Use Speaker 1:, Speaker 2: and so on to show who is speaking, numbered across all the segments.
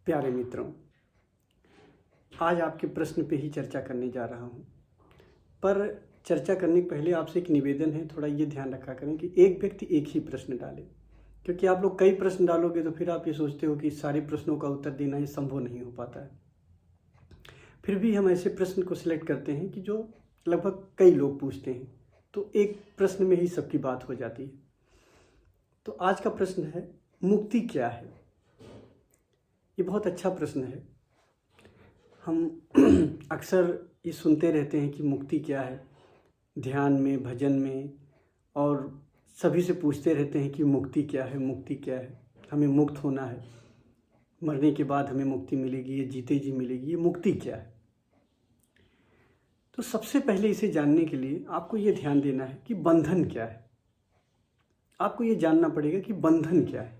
Speaker 1: प्यारे मित्रों, आज आपके प्रश्न पे ही चर्चा करने जा रहा हूँ। पर चर्चा करने के पहले आपसे एक निवेदन है, थोड़ा ये ध्यान रखा करें कि एक व्यक्ति एक ही प्रश्न डाले, क्योंकि आप लोग कई प्रश्न डालोगे तो फिर आप ये सोचते हो कि सारे प्रश्नों का उत्तर देना ये संभव नहीं हो पाता है। फिर भी हम ऐसे प्रश्न को सिलेक्ट करते हैं कि जो लगभग कई लोग पूछते हैं, तो एक प्रश्न में ही सबकी बात हो जाती है। तो आज का प्रश्न है, मुक्ति क्या है? ये बहुत अच्छा प्रश्न है। हम अक्सर ये सुनते रहते हैं कि मुक्ति क्या है, ध्यान में, भजन में, और सभी से पूछते रहते हैं कि मुक्ति क्या है, मुक्ति क्या है, हमें मुक्त होना है, मरने के बाद हमें मुक्ति मिलेगी, ये जीते जी मिलेगी, ये मुक्ति क्या है? तो सबसे पहले इसे जानने के लिए आपको ये ध्यान देना है कि बंधन क्या है। आपको ये जानना पड़ेगा कि बंधन क्या है,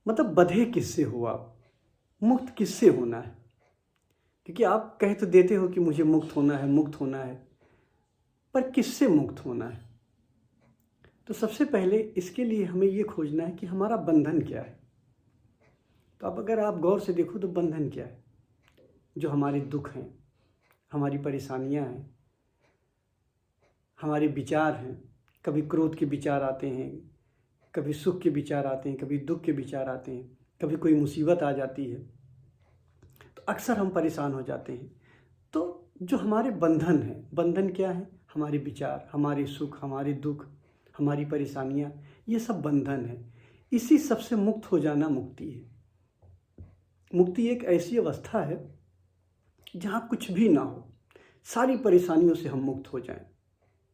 Speaker 1: मतलब बंधे किससे हो आप, मुक्त किससे होना है। क्योंकि आप कह तो देते हो कि मुझे मुक्त होना है, मुक्त होना है, पर किससे मुक्त होना है? तो सबसे पहले इसके लिए हमें ये खोजना है कि हमारा बंधन क्या है। तो अब अगर आप गौर से देखो तो बंधन क्या है? जो हमारे दुख हैं, हमारी परेशानियां हैं, हमारे विचार हैं। कभी क्रोध के विचार आते हैं, कभी सुख के विचार आते हैं, कभी दुख के विचार आते हैं, कभी कोई मुसीबत आ जाती है तो अक्सर हम परेशान हो जाते हैं। तो जो हमारे बंधन है, बंधन क्या है? हमारे विचार, हमारे सुख, हमारे दुख, हमारी परेशानियां, ये सब बंधन है। इसी सबसे मुक्त हो जाना मुक्ति है। मुक्ति एक ऐसी अवस्था है जहाँ कुछ भी ना हो, सारी परेशानियों से हम मुक्त हो जाएं,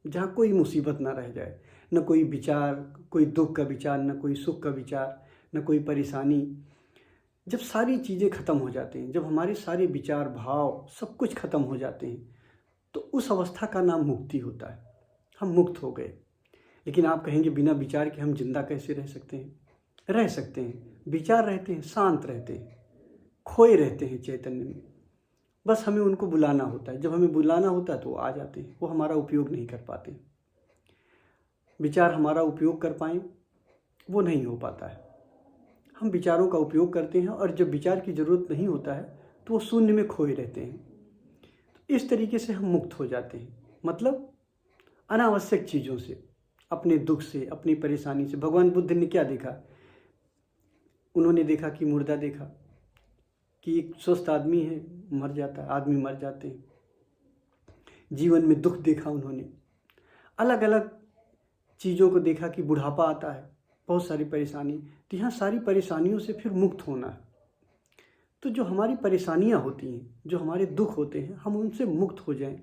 Speaker 1: जहाँ कोई मुसीबत ना रह जाए, न कोई विचार, कोई दुख का विचार, न कोई सुख का विचार, न कोई परेशानी। जब सारी चीज़ें ख़त्म हो जाती हैं, जब हमारे सारे विचार, भाव, सब कुछ ख़त्म हो जाते हैं, तो उस अवस्था का नाम मुक्ति होता है। हम मुक्त हो गए। लेकिन आप कहेंगे बिना विचार के हम जिंदा कैसे रह सकते हैं? रह सकते हैं। विचार रहते हैं, शांत रहते हैं, खोए रहते हैं चैतन्य में। बस हमें उनको बुलाना होता है। जब हमें बुलाना होता है तो वो आ जाते हैं। वो हमारा उपयोग नहीं कर पाते। विचार हमारा उपयोग कर पाएँ वो नहीं हो पाता है। हम विचारों का उपयोग करते हैं और जब विचार की ज़रूरत नहीं होता है तो वो शून्य में खोए रहते हैं। तो इस तरीके से हम मुक्त हो जाते हैं, मतलब अनावश्यक चीज़ों से, अपने दुख से, अपनी परेशानी से। भगवान बुद्ध ने क्या देखा? उन्होंने देखा कि मुर्दा देखा, कि एक स्वस्थ आदमी है, मर जाता है, आदमी मर जाते हैं। जीवन में दुख देखा उन्होंने, अलग अलग चीज़ों को देखा कि बुढ़ापा आता है, बहुत सारी परेशानी। तो यहाँ सारी परेशानियों से फिर मुक्त होना है। तो जो हमारी परेशानियाँ होती हैं, जो हमारे दुख होते हैं, हम उनसे मुक्त हो जाएं,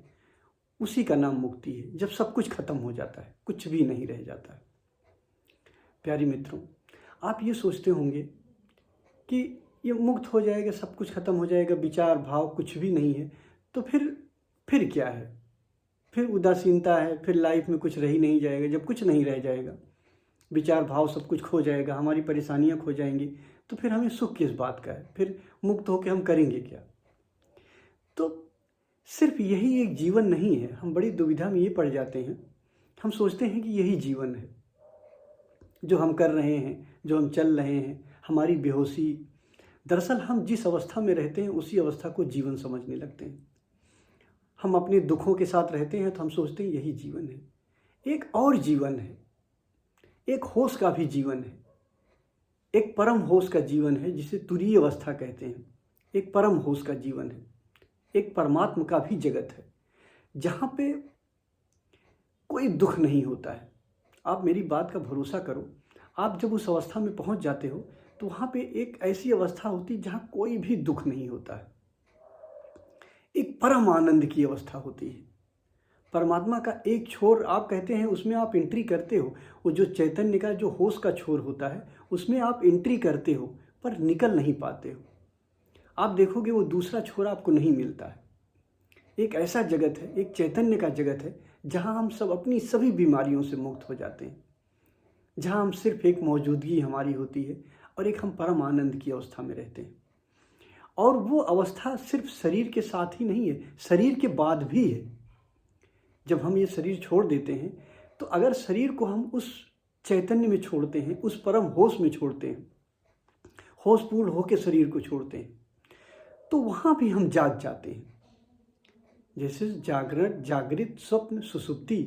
Speaker 1: उसी का नाम मुक्ति है। जब सब कुछ खत्म हो जाता है, कुछ भी नहीं रह जाता है। प्यारे मित्रों, आप ये सोचते होंगे कि ये मुक्त हो जाएगा, सब कुछ खत्म हो जाएगा, विचार, भाव कुछ भी नहीं है, तो फिर क्या है? फिर उदासीनता है, फिर लाइफ में कुछ रह ही नहीं जाएगा। जब कुछ नहीं रह जाएगा, विचार, भाव सब कुछ खो जाएगा, हमारी परेशानियां खो जाएंगी, तो फिर हमें सुख किस बात का है? फिर मुक्त होकर हम करेंगे क्या? तो सिर्फ यही एक जीवन नहीं है। हम बड़ी दुविधा में ये पड़ जाते हैं। हम सोचते हैं कि यही जीवन है, जो हम कर रहे हैं, जो हम चल रहे हैं, हमारी बेहोशी। दरअसल हम जिस अवस्था में रहते हैं उसी अवस्था को जीवन समझने लगते हैं। हम अपने दुखों के साथ रहते हैं तो हम सोचते हैं यही जीवन है। एक और जीवन है, एक होश का भी जीवन है, एक परम होश का जीवन है, जिसे तुरीय अवस्था कहते हैं। एक परम होश का जीवन है, एक परमात्मा का भी जगत है, जहाँ पे कोई दुख नहीं होता है। आप मेरी बात का भरोसा करो, आप जब उस अवस्था में पहुँच जाते हो तो वहाँ पे एक ऐसी अवस्था होती है जहाँ कोई भी दुख नहीं होता है। एक परम आनंद की अवस्था होती है। परमात्मा का एक छोर आप कहते हैं, उसमें आप एंट्री करते हो। वो जो चैतन्य का जो होश का छोर होता है, उसमें आप एंट्री करते हो, पर निकल नहीं पाते हो। आप देखोगे वो दूसरा छोर आपको नहीं मिलता है। एक ऐसा जगत है, एक चैतन्य का जगत है, जहाँ हम सब अपनी सभी बीमारियों से मुक्त हो जाते हैं, जहाँ हम सिर्फ एक मौजूदगी हमारी होती है और एक हम परम आनंद की अवस्था में रहते हैं। और वो अवस्था सिर्फ शरीर के साथ ही नहीं है, शरीर के बाद भी है। जब हम ये शरीर छोड़ देते हैं तो अगर शरीर को हम उस चैतन्य में छोड़ते हैं, उस परम होश में छोड़ते हैं, होशपूर्ण होकर शरीर को छोड़ते हैं, तो वहाँ भी हम जाग जाते हैं। जैसे जागरण, जागृत, स्वप्न, सुषुप्ति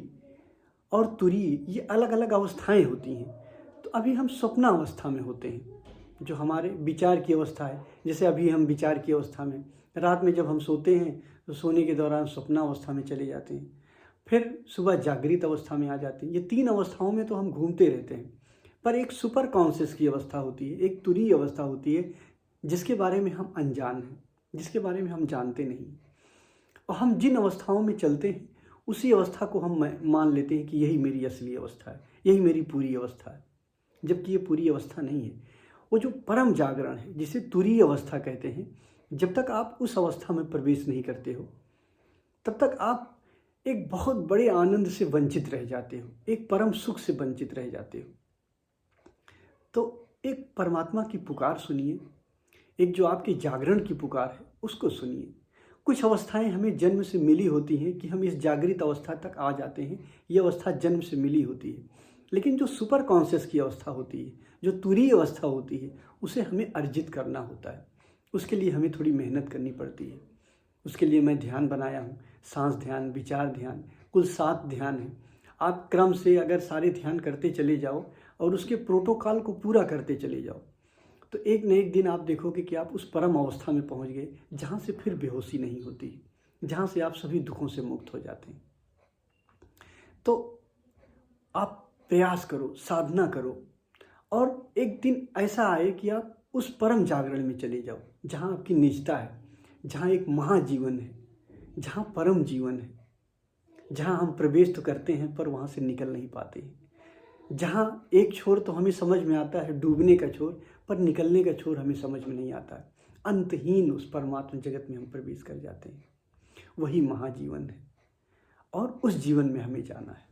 Speaker 1: और तुरीय, ये अलग अलग अवस्थाएं होती हैं। तो अभी हम स्वप्नावस्था में होते हैं, जो हमारे विचार की अवस्था है। जैसे अभी हम विचार की अवस्था में, रात में जब हम सोते हैं तो सोने के दौरान स्वप्नावस्था में चले जाते हैं, फिर सुबह जागृत अवस्था में आ जाते हैं। ये 3 अवस्थाओं में तो हम घूमते रहते हैं। पर एक सुपर कॉन्शियस की अवस्था होती है, एक तुरीय अवस्था होती है, जिसके बारे में हम अनजान हैं, जिसके बारे में हम जानते नहीं। और हम जिन अवस्थाओं में चलते हैं उसी अवस्था को हम मान लेते हैं कि यही मेरी असली अवस्था है, यही मेरी पूरी अवस्था है, जबकि ये पूरी अवस्था नहीं है। वो जो परम जागरण है, जिसे तुरीय अवस्था कहते हैं, जब तक आप उस अवस्था में प्रवेश नहीं करते हो तब तक आप एक बहुत बड़े आनंद से वंचित रह जाते हो, एक परम सुख से वंचित रह जाते हो। तो एक परमात्मा की पुकार सुनिए, एक जो आपके जागरण की पुकार है उसको सुनिए। कुछ अवस्थाएं हमें जन्म से मिली होती हैं कि हम इस जागृत अवस्था तक आ जाते हैं, ये अवस्था जन्म से मिली होती है। लेकिन जो सुपर कॉन्शियस की अवस्था होती है, जो तुरीय अवस्था होती है, उसे हमें अर्जित करना होता है। उसके लिए हमें थोड़ी मेहनत करनी पड़ती है। उसके लिए मैं ध्यान बनाया हूँ, सांस ध्यान, विचार ध्यान, कुल 7 ध्यान हैं। आप क्रम से अगर सारे ध्यान करते चले जाओ और उसके प्रोटोकॉल को पूरा करते चले जाओ, तो एक न एक दिन आप देखोगे कि आप उस परम अवस्था में पहुंच गए, जहां से फिर बेहोशी नहीं होती, जहां से आप सभी दुखों से मुक्त हो जाते हैं। तो आप प्रयास करो, साधना करो, और एक दिन ऐसा आए कि आप उस परम जागरण में चले जाओ, जहां आपकी निजता है, जहां एक महाजीवन है, जहां परम जीवन है, जहां हम प्रवेश तो करते हैं पर वहां से निकल नहीं पाते हैं, जहाँ एक छोर तो हमें समझ में आता है, डूबने का छोर, पर निकलने का छोर हमें समझ में नहीं आता है। अंतहीन उस परमात्मा जगत में हम प्रवेश कर जाते हैं। वही महाजीवन है और उस जीवन में हमें जाना है।